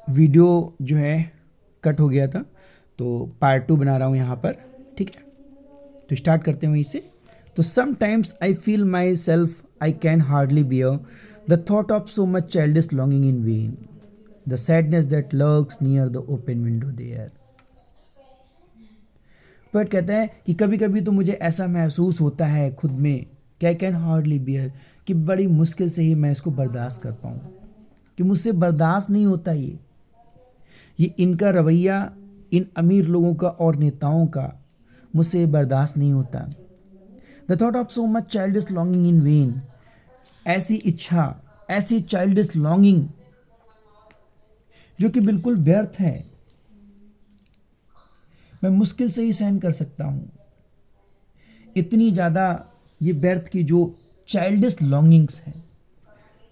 Video जो है cut हो गया था, तो पार्ट 2 बना रहा हूँ यहाँ पर, ठीक है। तो स्टार्ट करते हैं वहीं से। तो sometimes I feel myself I can hardly bear the thought of so much childish longing in vain, the sadness that lurks near the open window there. Poet कहता है कि कभी कभी तो मुझे ऐसा महसूस होता है खुद में कि आई कैन हार्डली बियर, कि बड़ी मुश्किल से ही मैं इसको बर्दाश्त कर पाऊँ, कि मुझसे बर्दाश्त नहीं होता ये इनका रवैया, इन अमीर लोगों का और नेताओं का मुझसे बर्दाश्त नहीं होता। The thought of so much childish longing in when, ऐसी इच्छा, ऐसी चाइल्डिश लॉन्गिंग जो कि बिल्कुल व्यर्थ है, मैं मुश्किल से ही सहन कर सकता हूँ। इतनी ज़्यादा ये व्यर्थ की जो चाइल्डिश लॉन्गिंग्स हैं,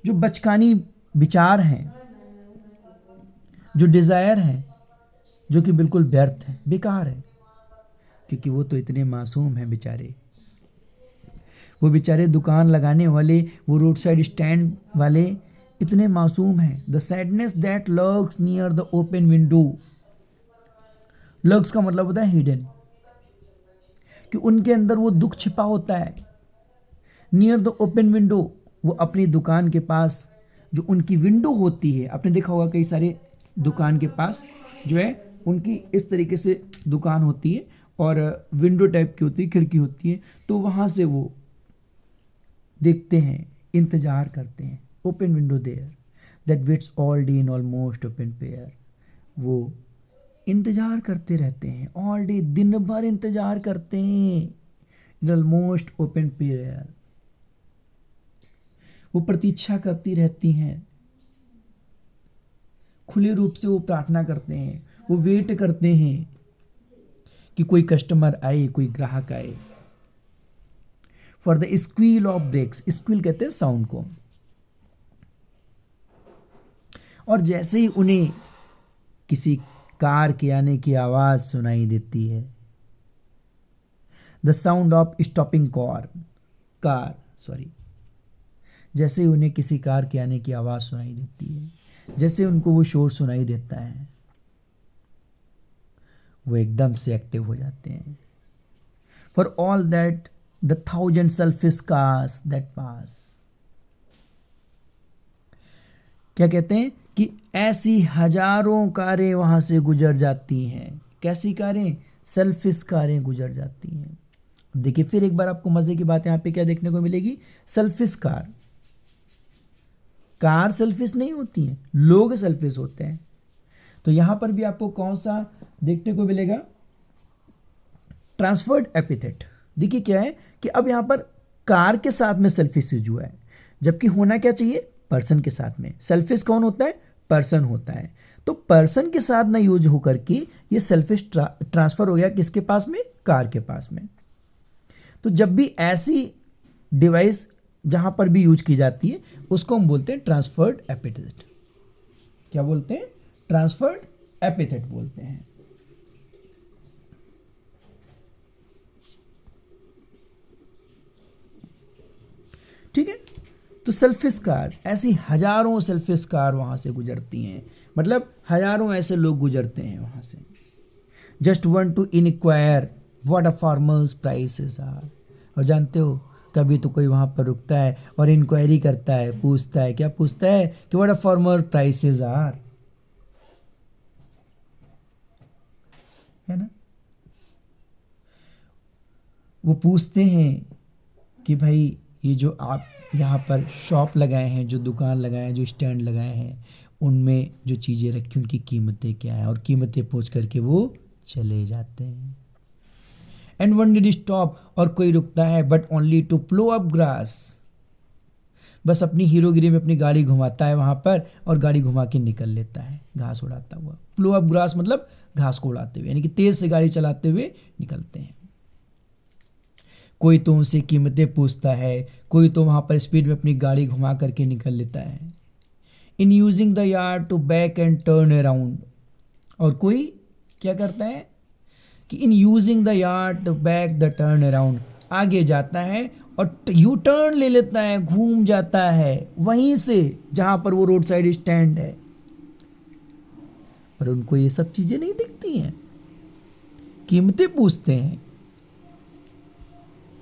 जो बचकानी विचार हैं, जो डिज़ायर हैं, जो कि बिल्कुल व्यर्थ है, बेकार है, क्योंकि वो तो इतने मासूम हैं बेचारे। वो बेचारे दुकान लगाने वाले, वो रोड साइड स्टैंड वाले इतने मासूम हैं। The sadness that lurks near the open window, lurks का मतलब होता है हिडन, कि उनके अंदर वो दुख छिपा होता है। नियर द ओपन विंडो, वो अपनी दुकान के पास जो उनकी विंडो होती है, आपने देखा होगा कई सारे दुकान के पास जो है उनकी इस तरीके से दुकान होती है और विंडो टाइप की होती है, खिड़की होती है, तो वहाँ से वो देखते हैं, इंतज़ार करते हैं। Open window there that waits all day in almost open prayer, वो इंतज़ार करते रहते हैं, ऑल डे, दिन भर इंतज़ार करते हैं, इन ऑलमोस्ट ओपन पेयर, वो प्रतीक्षा करती रहती हैं, खुले रूप से वो प्रार्थना करते हैं, वो वेट करते हैं कि कोई कस्टमर आए, कोई ग्राहक आए। For the squeal of brakes, squeal कहते हैं साउंड को, और जैसे ही उन्हें किसी कार के आने की आवाज सुनाई देती है, the sound of stopping car, जैसे ही उन्हें किसी कार के आने की आवाज सुनाई देती है, जैसे उनको वो शोर सुनाई देता है, वो एकदम से एक्टिव हो जाते हैं। For all that the thousand selfish cars that pass, क्या कहते हैं कि ऐसी हजारों कारें वहां से गुजर जाती हैं। कैसी कारें? सेल्फिश कारें गुजर जाती हैं। देखिए फिर एक बार आपको मजे की बात यहाँ पे क्या देखने को मिलेगी, सेल्फिश कार सेल्फिश नहीं होती हैं, लोग सेल्फिश होते हैं। तो यहां पर भी आपको कौन सा देखने को मिलेगा, ट्रांसफर्ड एपिथेट। देखिए क्या है कि अब यहां पर कार के साथ में सेल्फिश यूज हुआ है, जबकि होना क्या चाहिए, पर्सन के साथ में। सेल्फिश कौन होता है, पर्सन होता है। तो पर्सन के साथ ना यूज होकर के ये सेल्फिश ट्रांसफर हो गया किसके पास में, कार के पास में। तो जब भी ऐसी डिवाइस जहां पर भी यूज की जाती है उसको हम बोलते हैं ट्रांसफर्ड एपिथेट। क्या बोलते हैं, ट्रांसफर्ड एपिथेट बोलते हैं। ठीक है, तो सेल्फिश कार, ऐसी हजारों सेल्फिश कार वहां से गुजरती हैं, मतलब हजारों ऐसे लोग गुजरते हैं वहां से। Just want to inquire what a farmer's prices are. और जानते हो कभी तो कोई वहां पर रुकता है और इंक्वायरी करता है, पूछता है, क्या पूछता है कि what a farmer prices are, है ना। वो पूछते हैं कि भाई ये जो आप यहाँ पर शॉप लगाए हैं, जो दुकान लगाए हैं, जो स्टैंड लगाए हैं, उनमें जो चीज़ें रखी उनकी कीमतें क्या हैं, और कीमतें पूछ करके वो चले जाते हैं। एंड वन डिड स्टॉप, और कोई रुकता है but only to plough up grass, बस अपनी हीरोगिरी में अपनी गाड़ी घुमाता है वहां पर और गाड़ी घुमा के निकल लेता है घास उड़ाता हुआ। प्लो अप ग्रास मतलब घास को उड़ाते हुए, यानी कि तेज से गाड़ी चलाते हुए निकलते हैं। कोई तो उनसे कीमतें पूछता है, कोई तो वहां पर स्पीड में अपनी गाड़ी घुमा करके निकल लेता है। In using the yard to back and turn around, और कोई क्या करता है कि in using the yard to back the turn around, आगे जाता है और यू टर्न ले लेता है, घूम जाता है वहीं से जहां पर वो रोड साइड स्टैंड है, पर उनको ये सब चीजें नहीं दिखती हैं। कीमतें पूछते हैं,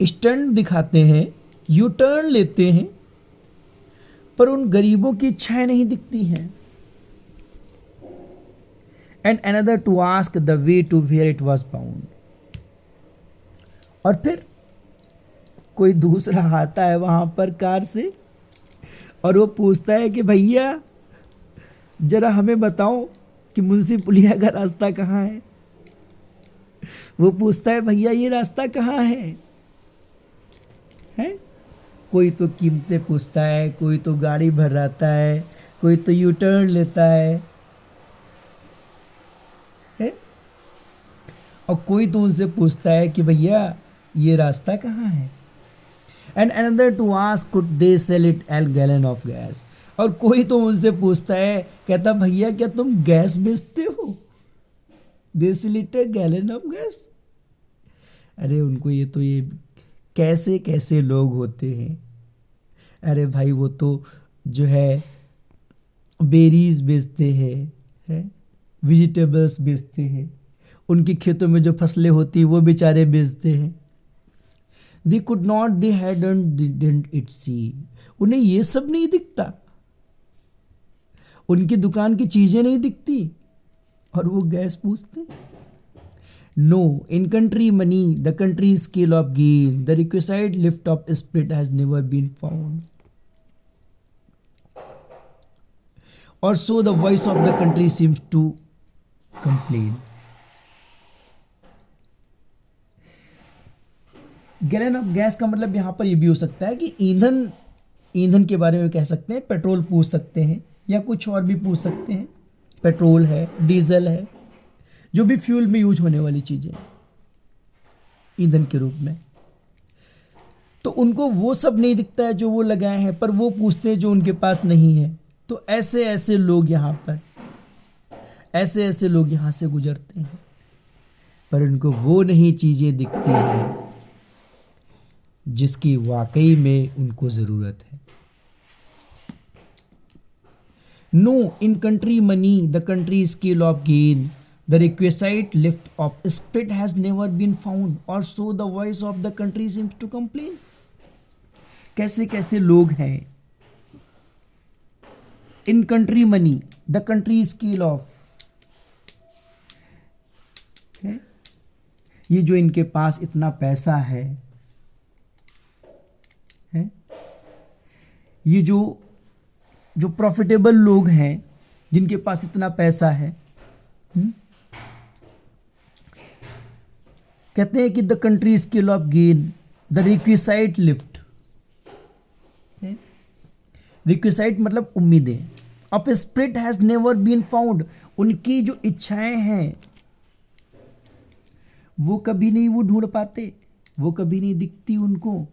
स्टैंड दिखाते हैं, यू टर्न लेते हैं, पर उन गरीबों की इच्छाएं नहीं दिखती हैं। And another to ask the way to where it was bound. और फिर कोई दूसरा आता है वहां पर कार से और वो पूछता है कि भैया जरा हमें बताओ कि मुंशी पुलिया का रास्ता कहाँ है। वो पूछता है भैया ये रास्ता कहाँ है? कोई तो कीमतें पूछता है, कोई तो गाड़ी भराता है, कोई तो यू टर्न लेता है? और कोई तो उनसे पूछता है कि भैया ये रास्ता कहाँ है। And another to ask could they sell it a gallon of gas. और कोई तो उनसे पूछता है, कहता भैया क्या तुम गैस बेचते हो? दे sell it A gallon of gas. अरे उनको ये कैसे कैसे लोग होते हैं। अरे भाई वो तो जो है बेरीज बेचते हैं, वेजिटेबल्स बेचते हैं, उनकी खेतों में जो फसलें होती हैं वो बेचारे बेचते हैं। They could not, they didn't it see. उन्हें ये सब नहीं दिखता, उनकी दुकान की चीजें नहीं दिखती और वो गैस पूछते। No, in country money the country scale of gain the requisite lift of spirit has never been found और so the voice of the country seems to complain. Gallon of gas का मतलब यहां पर यह भी हो सकता है कि ईंधन के बारे में कह सकते हैं, पेट्रोल पूछ सकते हैं या कुछ और भी पूछ सकते हैं। पेट्रोल है, डीजल है, जो भी फ्यूल में यूज होने वाली चीजें ईंधन के रूप में, तो उनको वो सब नहीं दिखता है जो वो लगाए हैं, पर वो पूछते हैं जो उनके पास नहीं है। तो ऐसे ऐसे लोग यहां से गुजरते हैं, पर उनको वो नहीं चीजें दिखती हैं जिसकी वाकई में उनको जरूरत है। No, in country money the country scale of gain the requisite lift of spirit has never been found और so the voice of the country seems to complain. कैसे कैसे लोग हैं। In country money the country scale of, ये जो इनके पास इतना पैसा है, ये जो प्रॉफिटेबल लोग हैं जिनके पास इतना पैसा है, कहते हैं कि the country scale of gain the requisite lift. Requisite मतलब उम्मीदें। Of spirit has never been found, उनकी जो इच्छाएं हैं वो कभी नहीं वो ढूंढ पाते, वो कभी नहीं दिखती उनको।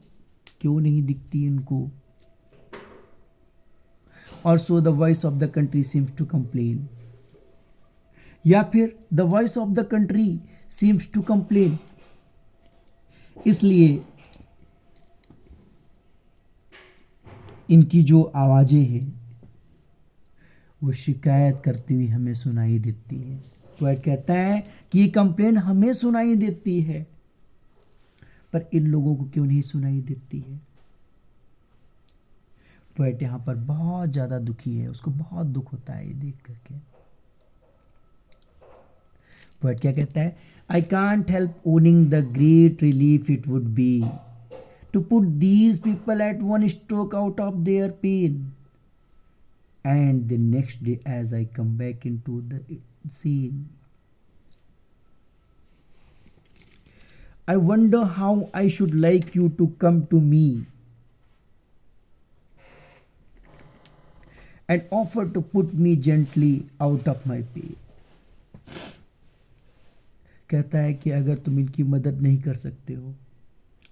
क्यों नहीं दिखती उनको? और so the voice of the country seems to complain, या फिर the voice of the country seems to complain, इसलिए इनकी जो आवाजें हैं वो शिकायत करती हुई हमें सुनाई देती है। पोएट कहता है कि ये कंप्लेन हमें सुनाई देती है, पर इन लोगों को क्यों नहीं सुनाई देती है? पोएट यहां पर बहुत ज्यादा दुखी है, उसको बहुत दुख होता है ये देख करके। पोएट क्या कहता है? I can't help owning the great relief it would be to put these people at one stroke out of their pain. And the next day as I come back into the scene, I wonder how I should like you to come to me and offer to put me gently out of my pain. कहता है कि अगर तुम इनकी मदद नहीं कर सकते हो,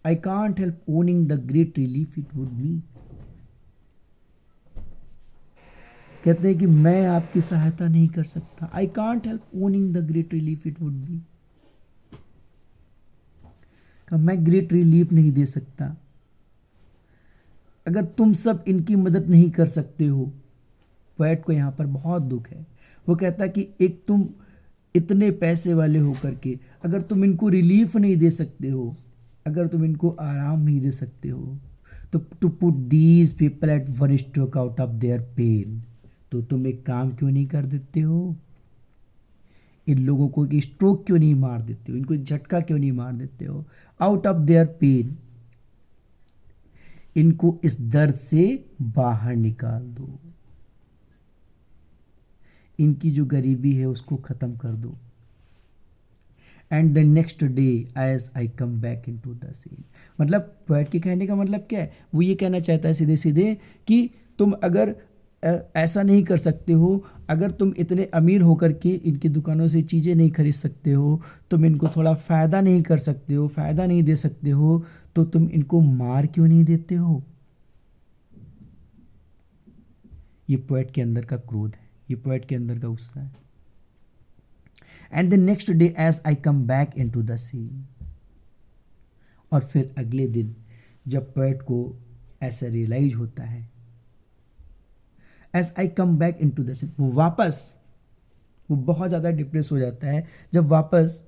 I can't help owning the great relief it would be. कहते हैं कि मैं आपकी सहायता नहीं कर सकता। I can't help owning the great relief it would be. मैं ग्रेट रिलीफ नहीं दे सकता, अगर तुम सब इनकी मदद नहीं कर सकते हो। पोएट को यहाँ पर बहुत दुख है। वो कहता है कि एक तुम इतने पैसे वाले होकर के अगर तुम इनको रिलीफ नहीं दे सकते हो, अगर तुम इनको आराम नहीं दे सकते हो, तो to put these people at one stroke out of their pain, तो तुम एक काम क्यों नहीं कर देते हो, इन लोगों को एक स्ट्रोक क्यों नहीं मार देते हो, इनको एक झटका क्यों नहीं मार देते हो, आउट ऑफ देयर पेन, इनको इस दर्द से बाहर निकाल दो, इनकी जो गरीबी है उसको खत्म कर दो। And the next day as I come back into the scene, मतलब पोएट के कहने का मतलब क्या है, वो ये कहना चाहता है सीधे सीधे कि तुम अगर ऐसा नहीं कर सकते हो, अगर तुम इतने अमीर होकर के इनकी दुकानों से चीज़ें नहीं खरीद सकते हो, तुम इनको थोड़ा फ़ायदा नहीं कर सकते हो, फ़ायदा नहीं दे सकते हो, तो तुम इनको मार क्यों नहीं देते हो। ये पोएट के अंदर का क्रोध है, ये पोएट के अंदर का गुस्सा है। And the next day as I come back into the scene, और फिर अगले दिन जब पोएट को ऐसा रियलाइज होता है, as I come back into the scene, वो बहुत ज़्यादा डिप्रेस हो जाता है जब वापस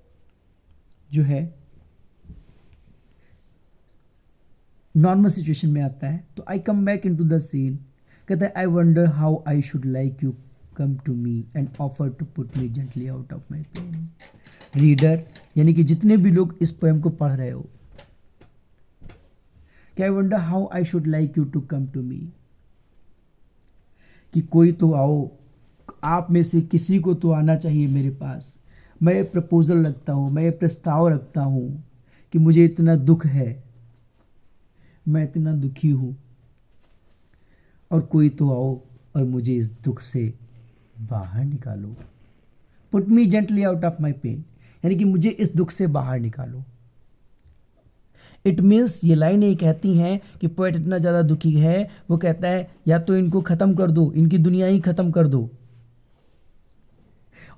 जो है नॉर्मल सिचुएशन में आता है। तो I come back into the scene, कहता है I wonder how I should like you come to me and offer to put me gently out of my pen. Reader यानी कि जितने भी लोग इस पोएम को पढ़ रहे हो, कि I wonder how I should like you to come to me, कि कोई तो आओ, आप में से किसी को तो आना चाहिए मेरे पास, मैं ये प्रपोजल रखता हूँ, मैं ये प्रस्ताव रखता हूँ कि मुझे इतना दुख है, मैं इतना दुखी हूँ, और कोई तो आओ और मुझे इस दुख से बाहर निकालो। Put me gently out of my pain, यानी कि मुझे इस दुख से बाहर निकालो। इट मीन्स ये लाइन ये कहती हैं कि पोएट इतना ज़्यादा दुखी है, वो कहता है या तो इनको ख़त्म कर दो, इनकी दुनिया ही ख़त्म कर दो।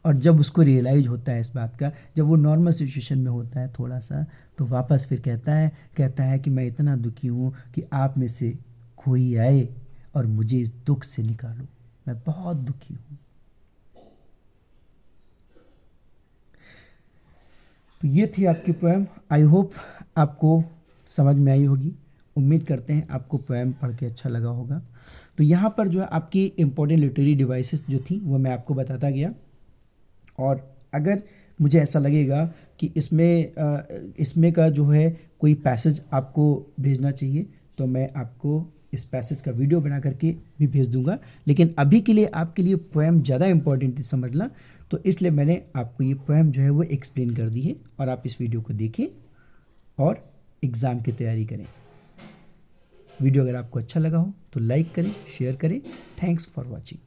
और जब उसको रियलाइज होता है इस बात का, जब वो नॉर्मल सिचुएशन में होता है थोड़ा सा, तो वापस फिर कहता है कि मैं इतना दुखी हूँ कि आप में से कोई आए और मुझे इस दुख से निकालो, मैं बहुत दुखी हूँ। तो ये थी आपकी पोएम। आई होप आपको समझ में आई होगी, उम्मीद करते हैं आपको पोएम पढ़ के अच्छा लगा होगा। तो यहाँ पर जो है आपकी इम्पोर्टेंट लिटरेरी डिवाइसेस जो थी वो मैं आपको बताता गया, और अगर मुझे ऐसा लगेगा कि इसमें का जो है कोई पैसेज आपको भेजना चाहिए, तो मैं आपको इस पैसेज का वीडियो बना करके भी भेज दूंगा। लेकिन अभी के लिए आपके लिए पोएम ज़्यादा इंपॉर्टेंट थी समझना, तो इसलिए मैंने आपको ये पोएम जो है वो एक्सप्लेन कर दी है, और आप इस वीडियो को देखें और एग्ज़ाम की तैयारी करें। वीडियो अगर आपको अच्छा लगा हो तो लाइक करें, शेयर करें। Thanks for watching.